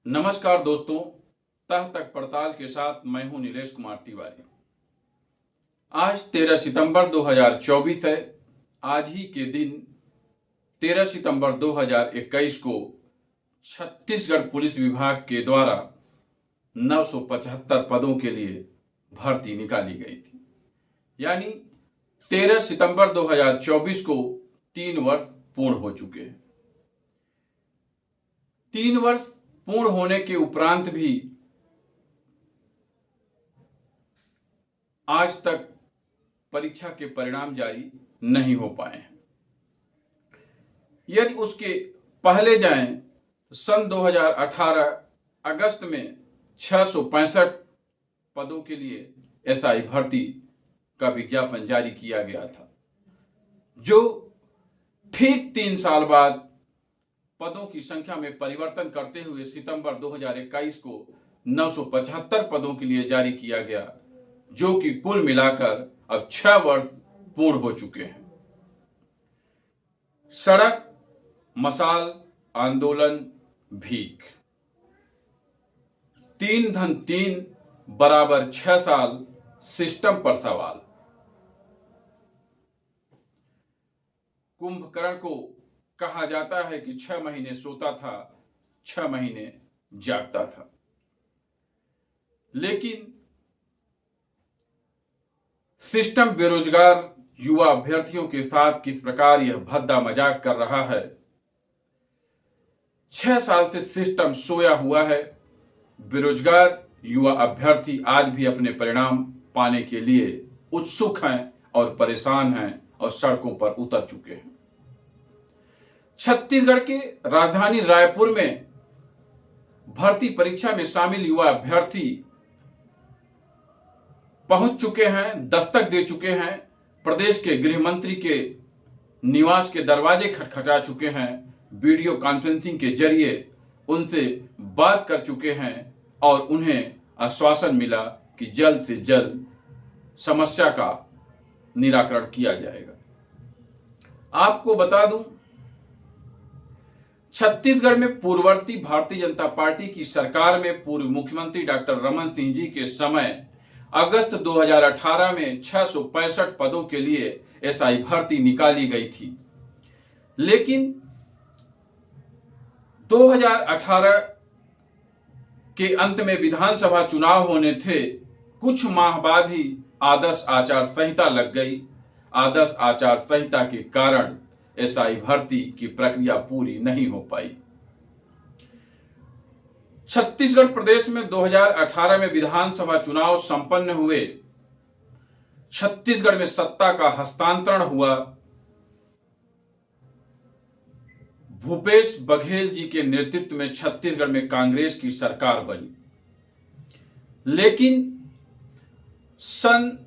नमस्कार दोस्तों, तह तक पड़ताल के साथ मैं हूं नीलेश कुमार तिवारी। आज 13 सितंबर 2024 है। आज ही के दिन 13 सितंबर 2021 को छत्तीसगढ़ पुलिस विभाग के द्वारा 975 पदों के लिए भर्ती निकाली गई थी। यानी 13 सितंबर 2024 को 3 वर्ष पूर्ण हो चुके हैं। 3 वर्ष पूर्ण होने के उपरांत भी आज तक परीक्षा के परिणाम जारी नहीं हो पाए हैं। यदि उसके पहले जाएं, सन 2018 अगस्त में 665 पदों के लिए एसआई भर्ती का विज्ञापन जारी किया गया था, जो ठीक 3 साल बाद पदों की संख्या में परिवर्तन करते हुए सितंबर 2021 को 975 पदों के लिए जारी किया गया, जो कि कुल मिलाकर अब 6 वर्ष पूर्ण हो चुके हैं। सड़क, मशाल, आंदोलन, भीख, 3 धन 3 बराबर 6 साल सिस्टम पर सवाल। कुंभकर्ण को कहा जाता है कि 6 महीने सोता था, 6 महीने जागता था, लेकिन सिस्टम बेरोजगार युवा अभ्यर्थियों के साथ किस प्रकार यह भद्दा मजाक कर रहा है। 6 साल से सिस्टम सोया हुआ है। बेरोजगार युवा अभ्यर्थी आज भी अपने परिणाम पाने के लिए उत्सुक हैं और परेशान हैं और सड़कों पर उतर चुके हैं। छत्तीसगढ़ के राजधानी रायपुर में भर्ती परीक्षा में शामिल युवा अभ्यर्थी पहुंच चुके हैं, दस्तक दे चुके हैं। प्रदेश के गृह मंत्री के निवास के दरवाजे खटखटा चुके हैं, वीडियो कॉन्फ्रेंसिंग के जरिए उनसे बात कर चुके हैं और उन्हें आश्वासन मिला कि जल्द से जल्द समस्या का निराकरण किया जाएगा। आपको बता दूं, छत्तीसगढ़ में पूर्ववर्ती भारतीय जनता पार्टी की सरकार में पूर्व मुख्यमंत्री डॉक्टर रमन सिंह जी के समय अगस्त 2018 में 665 पदों के लिए एसआई भर्ती निकाली गई थी, लेकिन 2018 के अंत में विधानसभा चुनाव होने थे। कुछ माह बाद ही आदर्श आचार संहिता लग गई। आदर्श आचार संहिता के कारण एसआई भर्ती की प्रक्रिया पूरी नहीं हो पाई। छत्तीसगढ़ प्रदेश में 2018 में विधानसभा चुनाव संपन्न हुए। छत्तीसगढ़ में सत्ता का हस्तांतरण हुआ। भूपेश बघेल जी के नेतृत्व में छत्तीसगढ़ में कांग्रेस की सरकार बनी, लेकिन सन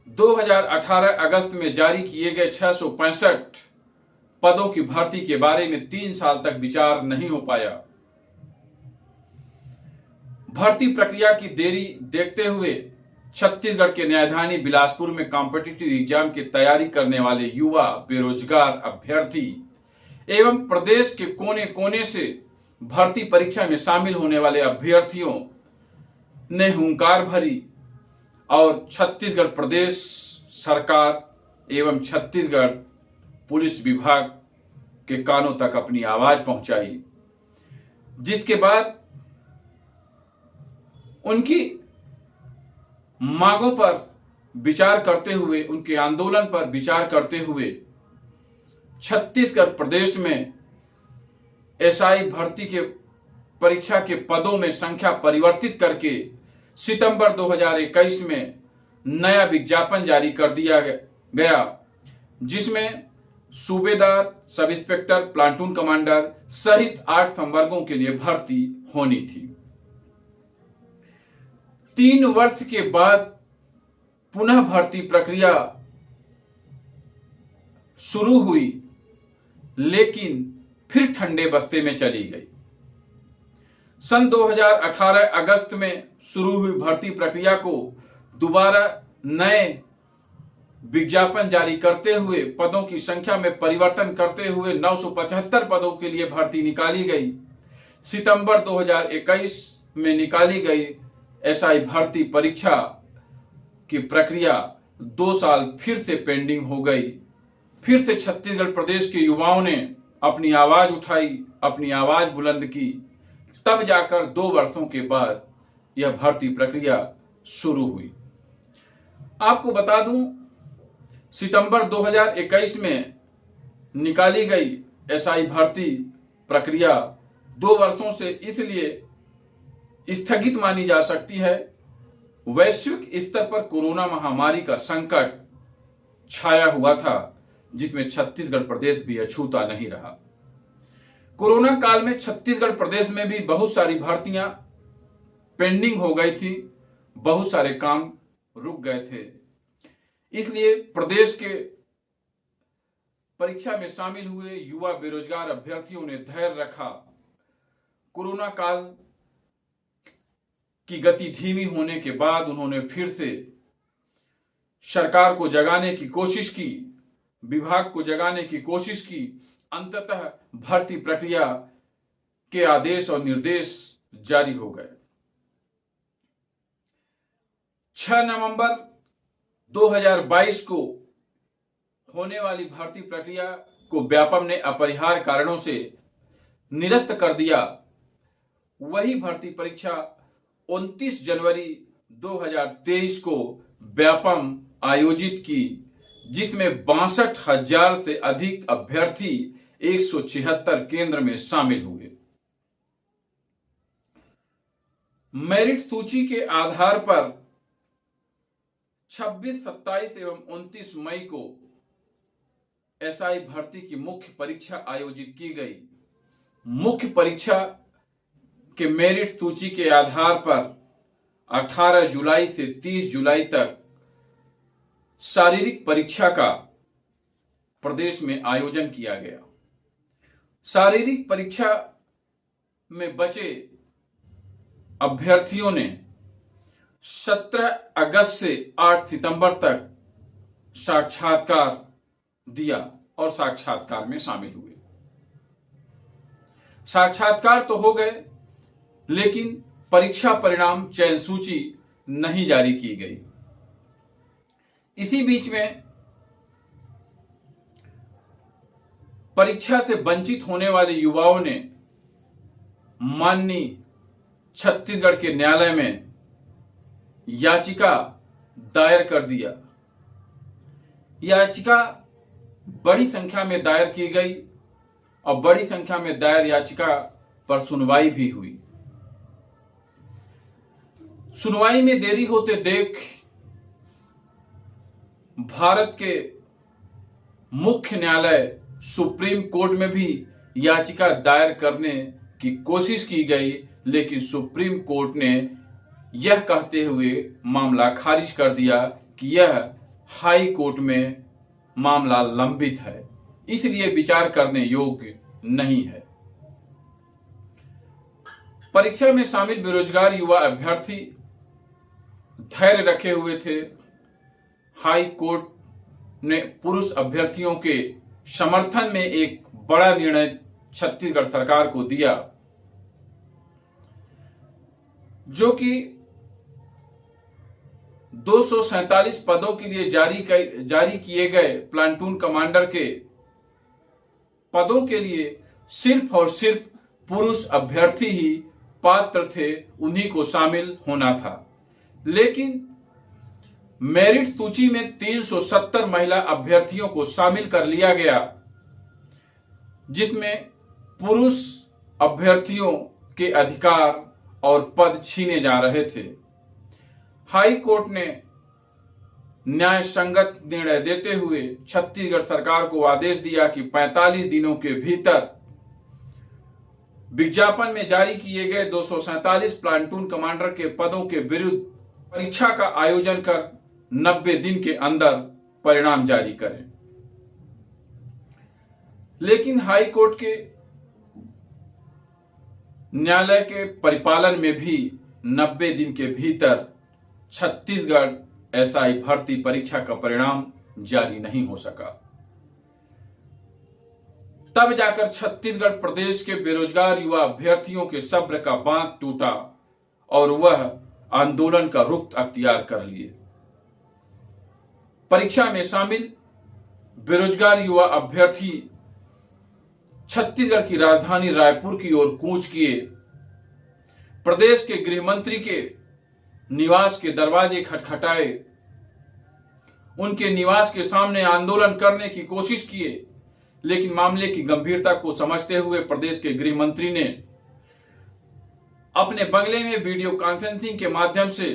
2018 अगस्त में जारी किए गए 665 पदों की भर्ती के बारे में 3 साल तक विचार नहीं हो पाया। भर्ती प्रक्रिया की देरी देखते हुए छत्तीसगढ़ के न्यायधानी बिलासपुर में कॉम्पिटिटिव एग्जाम की तैयारी करने वाले युवा बेरोजगार अभ्यर्थी एवं प्रदेश के कोने कोने से भर्ती परीक्षा में शामिल होने वाले अभ्यर्थियों ने हुंकार भरी और छत्तीसगढ़ प्रदेश सरकार एवं छत्तीसगढ़ पुलिस विभाग के कानों तक अपनी आवाज पहुंचाई, जिसके बाद उनकी मांगों पर विचार करते हुए, उनके आंदोलन पर विचार करते हुए छत्तीसगढ़ प्रदेश में एसआई भर्ती के परीक्षा के पदों में संख्या परिवर्तित करके सितंबर 2021 में नया विज्ञापन जारी कर दिया गया, जिसमें सूबेदार, सब इंस्पेक्टर, प्लाटून कमांडर सहित 8 संवर्गों के लिए भर्ती होनी थी। 3 वर्ष के बाद पुनः भर्ती प्रक्रिया शुरू हुई, लेकिन फिर ठंडे बस्ते में चली गई। सन 2018 अगस्त में शुरू हुई भर्ती प्रक्रिया को दोबारा नए विज्ञापन जारी करते हुए पदों की संख्या में परिवर्तन करते हुए 975 पदों के लिए भर्ती निकाली गई। सितंबर 2021 में निकाली गई एसआई भर्ती परीक्षा की प्रक्रिया 2 साल फिर से पेंडिंग हो गई। फिर से छत्तीसगढ़ प्रदेश के युवाओं ने अपनी आवाज उठाई, अपनी आवाज बुलंद की, तब जाकर 2 वर्षों के बाद यह भर्ती प्रक्रिया शुरू हुई। आपको बता दूं, सितंबर 2021 में निकाली गई एसआई भर्ती प्रक्रिया 2 वर्षों से इसलिए स्थगित मानी जा सकती है। वैश्विक स्तर पर कोरोना महामारी का संकट छाया हुआ था, जिसमें छत्तीसगढ़ प्रदेश भी अछूता नहीं रहा। कोरोना काल में छत्तीसगढ़ प्रदेश में भी बहुत सारी भर्तियां पेंडिंग हो गई थी, बहुत सारे काम रुक गए थे। इसलिए प्रदेश के परीक्षा में शामिल हुए युवा बेरोजगार अभ्यर्थियों ने धैर्य रखा। कोरोना काल की गति धीमी होने के बाद उन्होंने फिर से सरकार को जगाने की कोशिश की, विभाग को जगाने की कोशिश की। अंततः भर्ती प्रक्रिया के आदेश और निर्देश जारी हो गए। 6 नवंबर 2022 को होने वाली भर्ती प्रक्रिया को व्यापम ने अपरिहार्य कारणों से निरस्त कर दिया। वही भर्ती परीक्षा 29 जनवरी 2023 को व्यापम आयोजित की, जिसमें 62,000 से अधिक अभ्यर्थी 176 केंद्र में शामिल हुए। मेरिट सूची के आधार पर 26, 27 एवं 29 मई को एसआई भर्ती की मुख्य परीक्षा आयोजित की गई। मुख्य परीक्षा के मेरिट सूची के आधार पर 18 जुलाई से 30 जुलाई तक शारीरिक परीक्षा का प्रदेश में आयोजन किया गया। शारीरिक परीक्षा में बचे अभ्यर्थियों ने 17 अगस्त से 8 सितंबर तक साक्षात्कार दिया और साक्षात्कार में शामिल हुए। साक्षात्कार तो हो गए, लेकिन परीक्षा परिणाम चयन सूची नहीं जारी की गई। इसी बीच में परीक्षा से वंचित होने वाले युवाओं ने माननीय छत्तीसगढ़ के न्यायालय में याचिका दायर कर दिया। याचिका बड़ी संख्या में दायर की गई और बड़ी संख्या में दायर याचिका पर सुनवाई भी हुई। सुनवाई में देरी होते देख भारत के मुख्य न्यायालय सुप्रीम कोर्ट में भी याचिका दायर करने की कोशिश की गई, लेकिन सुप्रीम कोर्ट ने यह कहते हुए मामला खारिज कर दिया कि यह हाई कोर्ट में मामला लंबित है, इसलिए विचार करने योग्य नहीं है। परीक्षा में शामिल बेरोजगार युवा अभ्यर्थी धैर्य रखे हुए थे। हाई कोर्ट ने पुरुष अभ्यर्थियों के समर्थन में एक बड़ा निर्णय छत्तीसगढ़ सरकार को दिया, जो कि 247 पदों के लिए जारी किए गए प्लाटून कमांडर के पदों के लिए सिर्फ और सिर्फ पुरुष अभ्यर्थी ही पात्र थे, उन्हीं को शामिल होना था। लेकिन मेरिट सूची में 370 महिला अभ्यर्थियों को शामिल कर लिया गया, जिसमें पुरुष अभ्यर्थियों के अधिकार और पद छीने जा रहे थे। हाई कोर्ट ने न्याय संगत निर्णय देते हुए छत्तीसगढ़ सरकार को आदेश दिया कि 45 दिनों के भीतर विज्ञापन में जारी किए गए 247 प्लाटून कमांडर के पदों के विरुद्ध परीक्षा का आयोजन कर 90 दिन के अंदर परिणाम जारी करें। लेकिन हाई कोर्ट के न्यायालय के परिपालन में भी 90 दिन के भीतर छत्तीसगढ़ एसआई भर्ती परीक्षा का परिणाम जारी नहीं हो सका। तब जाकर छत्तीसगढ़ प्रदेश के बेरोजगार युवा अभ्यर्थियों के सब्र का बांध टूटा और वह आंदोलन का रुख अख्तियार कर लिए। परीक्षा में शामिल बेरोजगार युवा अभ्यर्थी छत्तीसगढ़ की राजधानी रायपुर की ओर कूच किए। प्रदेश के गृह मंत्री के निवास के दरवाजे खटखटाए, उनके निवास के सामने आंदोलन करने की कोशिश किए, लेकिन मामले की गंभीरता को समझते हुए प्रदेश के गृह मंत्री ने अपने बंगले में वीडियो कॉन्फ्रेंसिंग के माध्यम से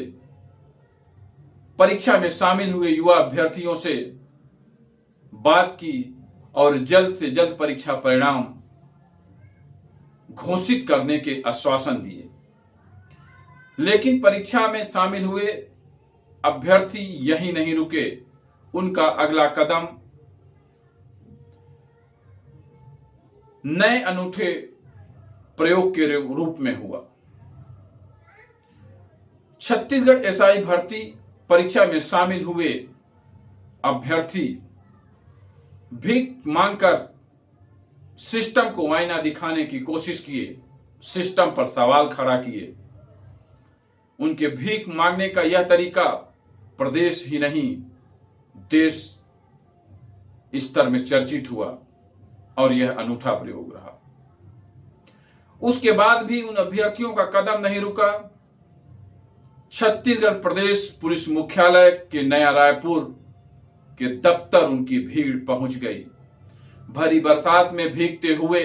परीक्षा में शामिल हुए युवा अभ्यर्थियों से बात की और जल्द से जल्द परीक्षा परिणाम घोषित करने के आश्वासन दिए। लेकिन परीक्षा में शामिल हुए अभ्यर्थी यही नहीं रुके। उनका अगला कदम नए अनूठे प्रयोग के रूप में हुआ। छत्तीसगढ़ एसआई भर्ती परीक्षा में शामिल हुए अभ्यर्थी भीख मांगकर सिस्टम को आईना दिखाने की कोशिश किए, सिस्टम पर सवाल खड़ा किए। उनके भीख मांगने का यह तरीका प्रदेश ही नहीं देश स्तर में चर्चित हुआ और यह अनूठा प्रयोग रहा। उसके बाद भी उन अभ्यर्थियों का कदम नहीं रुका। छत्तीसगढ़ प्रदेश पुलिस मुख्यालय के नया रायपुर के दफ्तर उनकी भीड़ पहुंच गई। भरी बरसात में भीगते हुए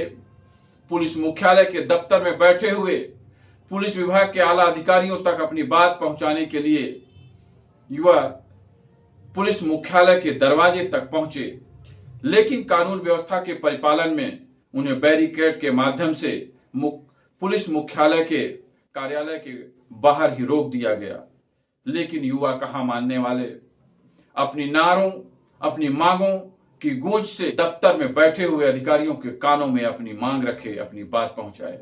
पुलिस मुख्यालय के दफ्तर में बैठे हुए पुलिस विभाग के आला अधिकारियों तक अपनी बात पहुंचाने के लिए युवा पुलिस मुख्यालय के दरवाजे तक पहुंचे, लेकिन कानून व्यवस्था के परिपालन में उन्हें बैरिकेड के माध्यम से पुलिस मुख्यालय के कार्यालय के बाहर ही रोक दिया गया। लेकिन युवा कहां मानने वाले, अपनी नारों अपनी मांगों की गूंज से दफ्तर में बैठे हुए अधिकारियों के कानों में अपनी मांग रखे, अपनी बात पहुंचाए।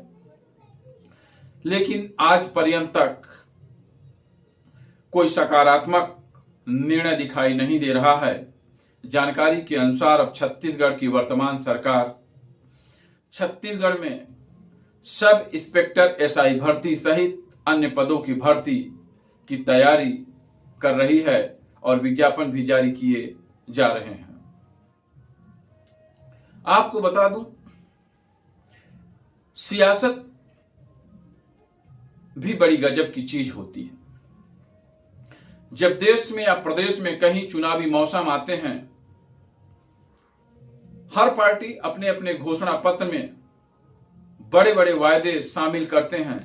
लेकिन आज पर्यंत तक कोई सकारात्मक निर्णय दिखाई नहीं दे रहा है। जानकारी के अनुसार अब छत्तीसगढ़ की वर्तमान सरकार छत्तीसगढ़ में सब इंस्पेक्टर एसआई भर्ती सहित अन्य पदों की भर्ती की तैयारी कर रही है और विज्ञापन भी जारी किए जा रहे हैं। आपको बता दूं, सियासत भी बड़ी गजब की चीज होती है। जब देश में या प्रदेश में कहीं चुनावी मौसम आते हैं, हर पार्टी अपने अपने घोषणा पत्र में बड़े बड़े वायदे शामिल करते हैं,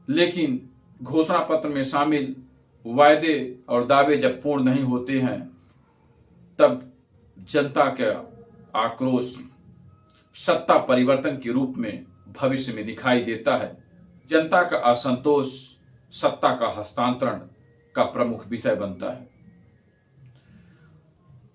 लेकिन घोषणा पत्र में शामिल वायदे और दावे जब पूर्ण नहीं होते हैं, तब जनता का आक्रोश सत्ता परिवर्तन के रूप में भविष्य में दिखाई देता है। जनता का असंतोष सत्ता का हस्तांतरण का प्रमुख विषय बनता है।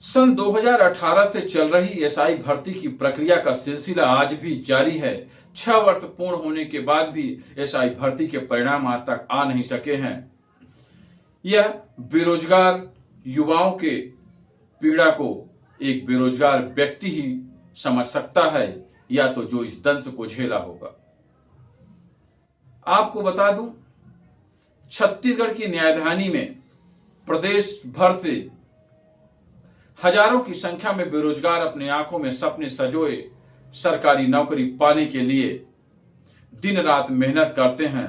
सन 2018 से चल रही एसआई भर्ती की प्रक्रिया का सिलसिला आज भी जारी है। 6 वर्ष पूर्ण होने के बाद भी एसआई भर्ती के परिणाम आज तक आ नहीं सके हैं। यह बेरोजगार युवाओं के पीड़ा को एक बेरोजगार व्यक्ति ही समझ सकता है, या तो जो इस दंश को झेला होगा। आपको बता दूं, छत्तीसगढ़ की न्यायधानी में प्रदेश भर से हजारों की संख्या में बेरोजगार अपने आंखों में सपने सजोए सरकारी नौकरी पाने के लिए दिन रात मेहनत करते हैं,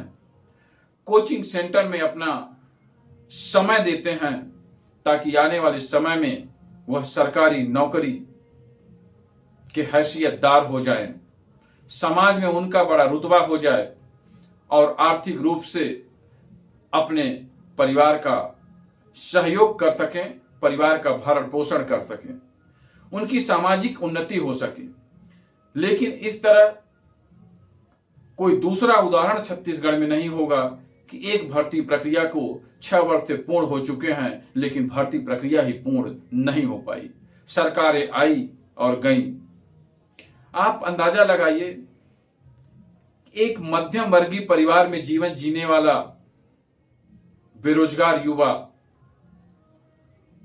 कोचिंग सेंटर में अपना समय देते हैं ताकि आने वाले समय में वह सरकारी नौकरी के हैसियतदार हो जाएं, समाज में उनका बड़ा रुतबा हो जाए और आर्थिक रूप से अपने परिवार का सहयोग कर सकें, परिवार का भरण पोषण कर सकें, उनकी सामाजिक उन्नति हो सके। लेकिन इस तरह कोई दूसरा उदाहरण छत्तीसगढ़ में नहीं होगा कि एक भर्ती प्रक्रिया को 6 वर्ष से पूर्ण हो चुके हैं, लेकिन भर्ती प्रक्रिया ही पूर्ण नहीं हो पाई। सरकारें आई और गईं। आप अंदाजा लगाइए, एक मध्यम वर्गीय परिवार में जीवन जीने वाला बेरोजगार युवा,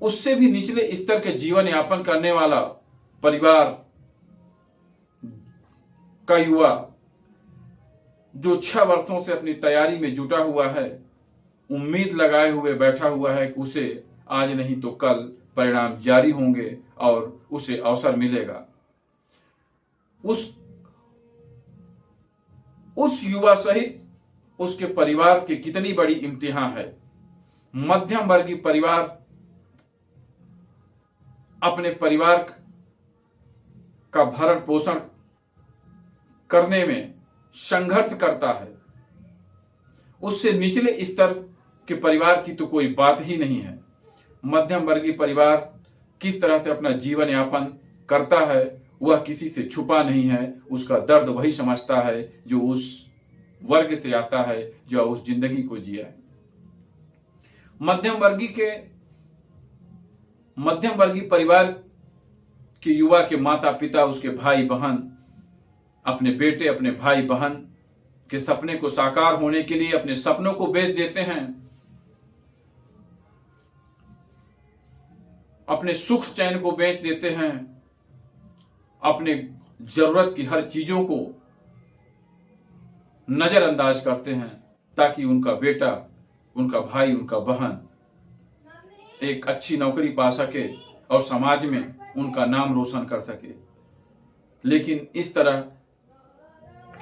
उससे भी निचले स्तर के जीवन यापन करने वाला परिवार का युवा जो 6 वर्षों से अपनी तैयारी में जुटा हुआ है, उम्मीद लगाए हुए बैठा हुआ है कि उसे आज नहीं तो कल परिणाम जारी होंगे और उसे अवसर मिलेगा, उस युवा सहित उसके परिवार की कितनी बड़ी इम्तिहान है। मध्यम वर्गीय परिवार अपने परिवार का भरण पोषण करने में संघर्ष करता है। उससे निचले स्तर के परिवार की तो कोई बात ही नहीं है। मध्यम वर्गीय परिवार किस तरह से अपना जीवन यापन करता है वह किसी से छुपा नहीं है। उसका दर्द वही समझता है जो उस वर्ग से आता है, जो उस जिंदगी को जिया है। मध्यम वर्गीय परिवार के युवा के माता पिता, उसके भाई बहन, अपने बेटे अपने भाई बहन के सपने को साकार होने के लिए अपने सपनों को बेच देते हैं, अपने सुख चैन को बेच देते हैं, अपने जरूरत की हर चीजों को नजरअंदाज करते हैं ताकि उनका बेटा, उनका भाई, उनका बहन एक अच्छी नौकरी पा सके और समाज में उनका नाम रोशन कर सके। लेकिन इस तरह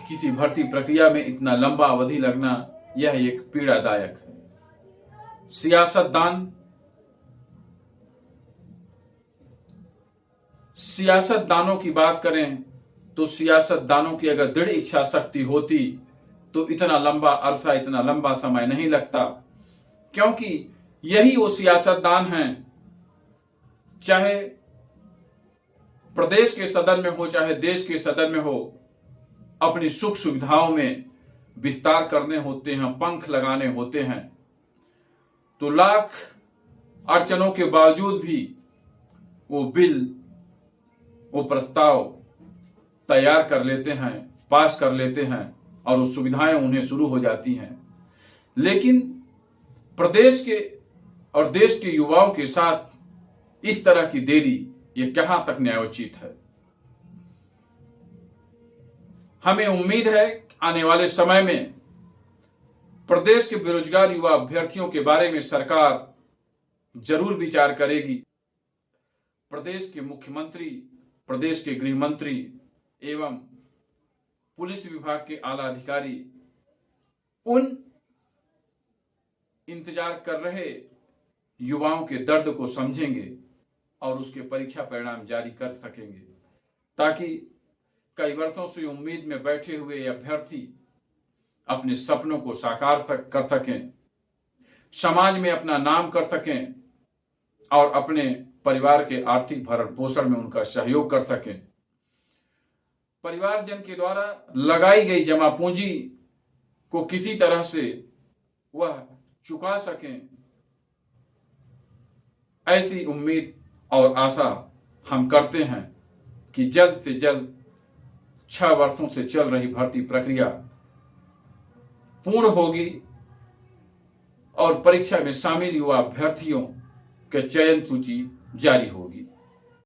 किसी भर्ती प्रक्रिया में इतना लंबा अवधि लगना यह एक पीड़ादायक है। सियासतदानों की बात करें तो सियासतदानों की अगर दृढ़ इच्छा शक्ति होती तो इतना लंबा अरसा, इतना लंबा समय नहीं लगता, क्योंकि यही वो सियासतदान हैं, चाहे प्रदेश के सदन में हो चाहे देश के सदन में हो, अपनी सुख सुविधाओं में विस्तार करने होते हैं, पंख लगाने होते हैं, तो लाख अड़चनों के बावजूद भी वो बिल, वो प्रस्ताव तैयार कर लेते हैं, पास कर लेते हैं और वो सुविधाएं उन्हें शुरू हो जाती हैं। लेकिन प्रदेश के और देश के युवाओं के साथ इस तरह की देरी ये कहां तक न्यायोचित है। हमें उम्मीद है आने वाले समय में प्रदेश के बेरोजगार युवा अभ्यर्थियों के बारे में सरकार जरूर विचार करेगी। प्रदेश के मुख्यमंत्री, प्रदेश के गृह मंत्री एवं पुलिस विभाग के आला अधिकारी उन इंतजार कर रहे युवाओं के दर्द को समझेंगे और उसके परीक्षा परिणाम जारी कर सकेंगे, ताकि कई वर्षों से उम्मीद में बैठे हुए अभ्यर्थी अपने सपनों को साकार कर सकें, समाज में अपना नाम कर सकें और अपने परिवार के आर्थिक भरण पोषण में उनका सहयोग कर सकें। परिवारजन के द्वारा लगाई गई जमा पूंजी को किसी तरह से वह चुका सकें, ऐसी उम्मीद और आशा हम करते हैं कि जल्द से जल्द 6 वर्षों से चल रही भर्ती प्रक्रिया पूर्ण होगी और परीक्षा में शामिल युवा अभ्यर्थियों के चयन सूची जारी होगी।